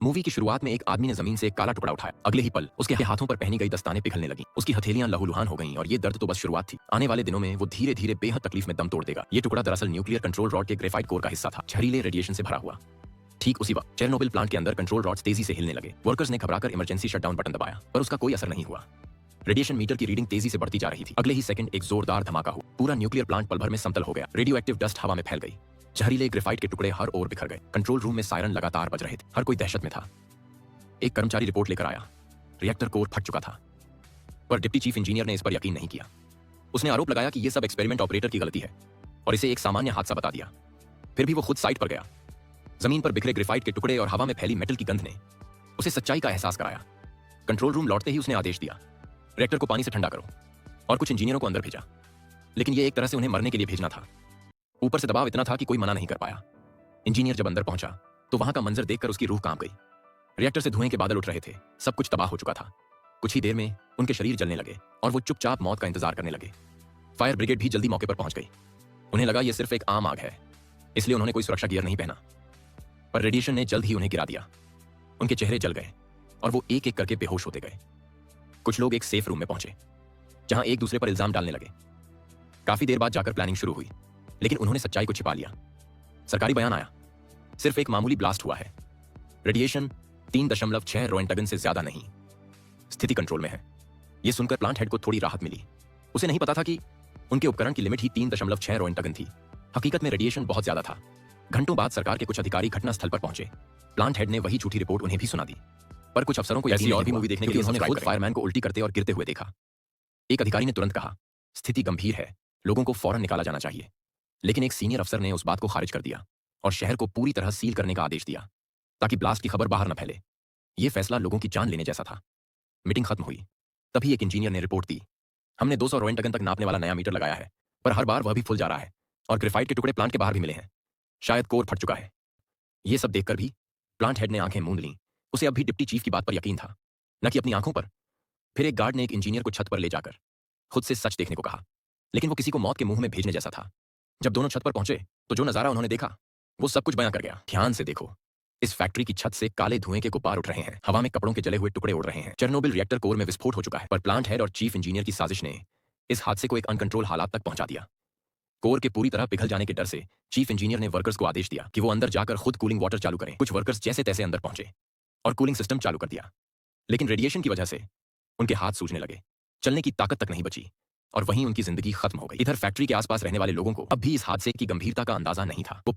Movie की शुरुआत में एक आदमी ने जमीन से एक काला टुकड़ा उठाया। अगले ही पल उसके हाथों पर पहनी गई दस्तानें पिघलने लगी। उसकी हथेलियां लहूलुहान हो गईं और ये दर्द तो बस शुरुआत थी। आने वाले दिनों में वो धीरे धीरे बेहद तकलीफ में दम तोड़ देगा। ये टुकड़ा दरअसल न्यूक्लियर कंट्रोल रॉड के ग्रेफाइट कोर का हिस्सा था, जहरीले रेडिएशन से भरा हुआ। ठीक उसी वक्त चेरनोबिल प्लांट के अंदर कंट्रोल रॉड्स तेजी से हिलने लगे। वर्कर्स ने घबराकर इमरजेंसी शटडाउन बटन दबाया, पर उसका कोई असर नहीं हुआ। रेडिएशन मीटर की रीडिंग तेजी से बढ़ती जा रही थी। अगले ही सेकंड एक जोरदार धमाका हुआ। पूरा न्यूक्लियर प्लांट पल भर में समतल हो गया। रेडियो एक्टिव डस्ट हवा में फैल गई। जहरीले ग्रेफाइट के टुकड़े हर ओर बिखर गए। कंट्रोल रूम में सायरन लगातार बज रहे थे। हर कोई दहशत में था। एक कर्मचारी रिपोर्ट लेकर आया। रिएक्टर कोर फट चुका था, पर डिप्टी चीफ इंजीनियर ने इस पर यकीन नहीं किया। उसने आरोप लगाया कि यह सब एक्सपेरिमेंट ऑपरेटर की गलती है और इसे एक सामान्य हादसा बता दिया। फिर भी वो खुद साइट पर गया। जमीन पर बिखरे ग्रेफाइट के टुकड़े और हवा में फैली मेटल की गंध ने उसे सच्चाई का एहसास कराया। कंट्रोल रूम लौटते ही उसने आदेश दिया, रिएक्टर को पानी से ठंडा करो, और कुछ इंजीनियरों को अंदर भेजा। लेकिन यह एक तरह से उन्हें मरने के लिए भेजना था। ऊपर से दबाव इतना था कि कोई मना नहीं कर पाया। इंजीनियर जब अंदर पहुंचा तो वहां का मंजर देखकर उसकी रूह कांप गई। रिएक्टर से धुएं के बादल उठ रहे थे। सब कुछ तबाह हो चुका था। कुछ ही देर में उनके शरीर जलने लगे और वो चुपचाप मौत का इंतजार करने लगे। फायर ब्रिगेड भी जल्दी मौके पर पहुंच गई। उन्हें लगा यह सिर्फ एक आम आग है, इसलिए उन्होंने कोई सुरक्षा गियर नहीं पहना। पर रेडिएशन ने जल्द ही उन्हें गिरा दिया। उनके चेहरे जल गए और वो एक एक करके बेहोश होते गए। कुछ लोग एक सेफ रूम में पहुंचे, जहां एक दूसरे पर इल्जाम डालने लगे। काफी देर बाद जाकर प्लानिंग शुरू हुई, लेकिन उन्होंने सच्चाई को छिपा लिया। सरकारी बयान आया, सिर्फ एक मामूली ब्लास्ट हुआ है। रेडिएशन 3.6 रोएंटगन से ज्यादा नहीं। स्थिति कंट्रोल में है। यह सुनकर प्लांट हेड को थोड़ी राहत मिली। उसे नहीं पता था कि उनके उपकरण की लिमिट ही 3.6 रोएंटगन थी। हकीकत में रेडिएशन बहुत ज्यादा था। घंटों बाद सरकार के कुछ अधिकारी घटनास्थल पर पहुंचे। प्लांट हेड ने वही झूठी रिपोर्ट उन्हें भी सुना दी। पर कुछ अफसरों को ऐसी और भी मूवी देखने के लिए उन्होंने खुद फायरमैन को उल्टी करते और गिरते हुए देखा। एक अधिकारी ने तुरंत कहा, स्थिति गंभीर है, लोगों को फौरन निकाला जाना चाहिए। लेकिन एक सीनियर अफसर ने उस बात को खारिज कर दिया और शहर को पूरी तरह सील करने का आदेश दिया, ताकि ब्लास्ट की खबर बाहर न फैले। यह फैसला लोगों की जान लेने जैसा था। मीटिंग खत्म हुई। तभी एक इंजीनियर ने रिपोर्ट दी, हमने 200 रोएंटगन तक नापने वाला नया मीटर लगाया है, पर हर बार वह भी फुल जा रहा है और ग्रेफाइट के टुकड़े प्लांट के बाहर भी मिले हैं। शायद कोर फट चुका है। यह सब देखकर भी प्लांट हेड ने आंखें मूंद लीं। उसे अब भी डिप्टी चीफ की बात पर यकीन था, न कि अपनी आंखों पर। फिर एक गार्ड ने एक इंजीनियर को छत पर ले जाकर खुद से सच देखने को कहा, लेकिन वो किसी को मौत के मुंह में भेजने जैसा था। जब दोनों छत पर पहुंचे तो जो नजारा उन्होंने देखा वो सब कुछ बयां कर गया। ध्यान से देखो, इस फैक्ट्री की छत से काले धुएं के गुब्बार उठ रहे हैं। हवा में कपड़ों के जले हुए टुकड़े उड़ रहे हैं। चेरनोबिल रिएक्टर कोर में विस्फोट हो चुका है, पर प्लांट हेड और चीफ इंजीनियर की साजिश ने इस हादसे को एक अनकंट्रोल हालात तक पहुंचा दिया। कोर के पूरी तरह पिघल जाने के डर से चीफ इंजीनियर ने वर्कर्स को आदेश दिया कि वो अंदर जाकर खुद कूलिंग वाटर चालू करें। कुछ वर्कर्स जैसे तैसे अंदर पहुंचे और कूलिंग सिस्टम चालू कर दिया, लेकिन रेडिएशन की वजह से उनके हाथ सूजने लगे। चलने की ताकत तक नहीं बची और वहीं उनकी जिंदगी खत्म हो गई। इधर फैक्ट्री के आसपास रहने वाले लोगों को अब भी इस हादसे की गंभीरता का अंदाजा नहीं था। वो